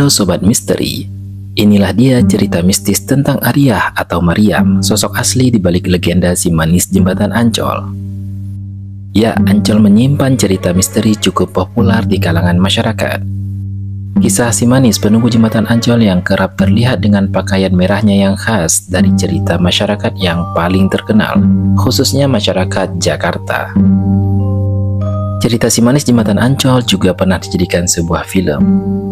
Halo Sobat Misteri, inilah dia cerita mistis tentang Ariyah atau Maryam, sosok asli di balik legenda si manis jembatan Ancol. Ya, Ancol menyimpan cerita misteri cukup populer di kalangan masyarakat. Kisah si manis penunggu jembatan Ancol yang kerap terlihat dengan pakaian merahnya yang khas dari cerita masyarakat yang paling terkenal, khususnya masyarakat Jakarta. Cerita si manis jembatan Ancol juga pernah dijadikan sebuah film.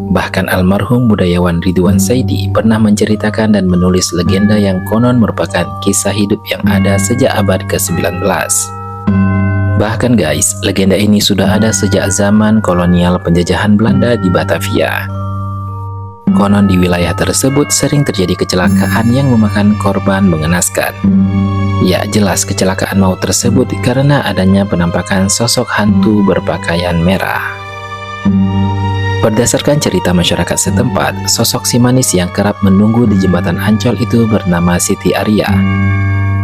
Bahkan almarhum budayawan Ridwan Saidi pernah menceritakan dan menulis legenda yang konon merupakan kisah hidup yang ada sejak abad ke-19. Bahkan guys, legenda ini sudah ada sejak zaman kolonial penjajahan Belanda di Batavia. Konon di wilayah tersebut sering terjadi kecelakaan yang memakan korban mengenaskan. Ya, jelas kecelakaan maut tersebut karena adanya penampakan sosok hantu berpakaian merah. Berdasarkan cerita masyarakat setempat, sosok si manis yang kerap menunggu di jembatan Ancol itu bernama Siti Ariyah.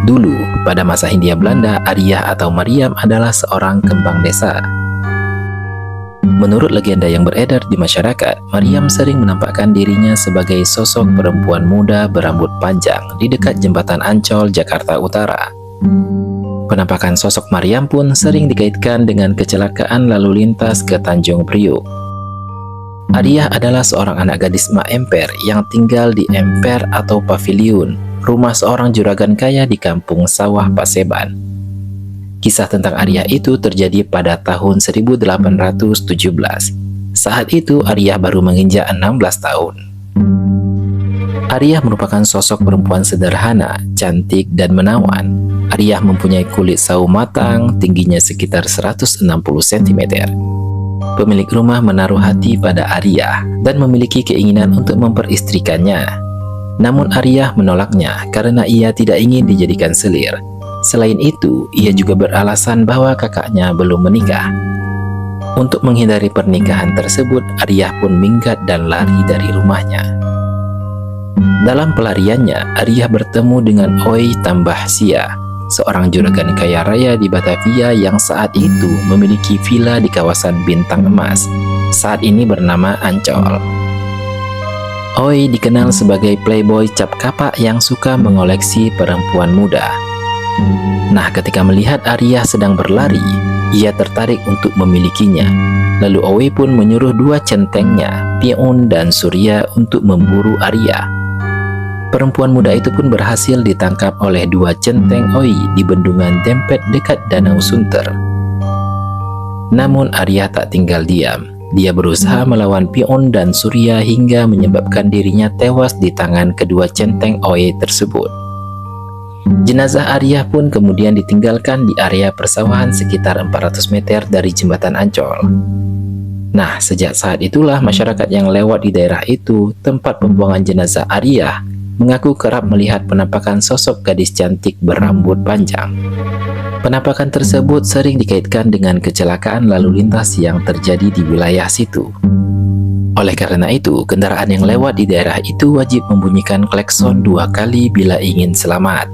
Dulu, pada masa Hindia Belanda, Ariyah atau Maryam adalah seorang kembang desa. Menurut legenda yang beredar di masyarakat, Maryam sering menampakkan dirinya sebagai sosok perempuan muda berambut panjang di dekat jembatan Ancol, Jakarta Utara. Penampakan sosok Maryam pun sering dikaitkan dengan kecelakaan lalu lintas ke Tanjung Priuk. Ariyah adalah seorang anak gadis Mak Emper yang tinggal di emper atau paviliun, rumah seorang juragan kaya di kampung sawah Paseban. Kisah tentang Ariyah itu terjadi pada tahun 1817. Saat itu Ariyah baru menginjak 16 tahun. Ariyah merupakan sosok perempuan sederhana, cantik dan menawan. Ariyah mempunyai kulit sawo matang, tingginya sekitar 160 cm. Pemilik rumah menaruh hati pada Ariyah dan memiliki keinginan untuk memperistrikannya. Namun Ariyah menolaknya karena ia tidak ingin dijadikan selir. Selain itu, ia juga beralasan bahwa kakaknya belum menikah. Untuk menghindari pernikahan tersebut, Ariyah pun minggat dan lari dari rumahnya. Dalam pelariannya, Ariyah bertemu dengan Oi Tambahsia, seorang juragan kaya raya di Batavia yang saat itu memiliki villa di kawasan Bintang Emas, saat ini bernama Ancol. Oi dikenal sebagai playboy cap kapak yang suka mengoleksi perempuan muda. Nah, ketika melihat Ariyah sedang berlari, ia tertarik untuk memilikinya. Lalu Oi pun menyuruh dua centengnya, Piun dan Surya, untuk memburu Ariyah. Perempuan muda itu pun berhasil ditangkap oleh dua centeng Oi di bendungan Dempet dekat Danau Sunter. Namun Ariyah tak tinggal diam. Dia berusaha melawan Piun dan Surya hingga menyebabkan dirinya tewas di tangan kedua centeng Oi tersebut. Jenazah Ariyah pun kemudian ditinggalkan di area persawahan sekitar 400 meter dari jembatan Ancol. Nah, sejak saat itulah masyarakat yang lewat di daerah itu, tempat pembuangan jenazah Ariyah, mengaku kerap melihat penampakan sosok gadis cantik berambut panjang. Penampakan tersebut sering dikaitkan dengan kecelakaan lalu lintas yang terjadi di wilayah situ. Oleh karena itu, kendaraan yang lewat di daerah itu wajib membunyikan klakson 2 kali bila ingin selamat.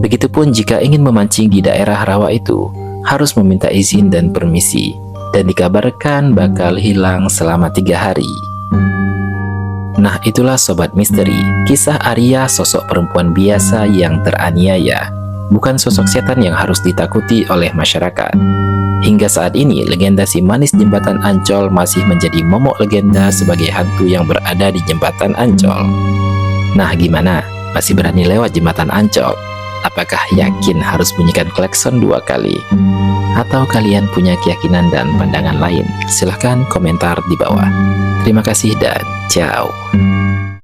Begitupun jika ingin memancing di daerah rawa itu, harus meminta izin dan permisi, dan dikabarkan bakal hilang selama 3 hari. Nah, itulah Sobat Misteri, kisah Ariyah, sosok perempuan biasa yang teraniaya, bukan sosok setan yang harus ditakuti oleh masyarakat. Hingga saat ini, legenda si manis jembatan Ancol masih menjadi momok legenda sebagai hantu yang berada di jembatan Ancol. Nah, gimana? Masih berani lewat jembatan Ancol? Apakah yakin harus bunyikan klakson 2 kali? Atau kalian punya keyakinan dan pandangan lain? Silahkan komentar di bawah. Terima kasih dan ciao.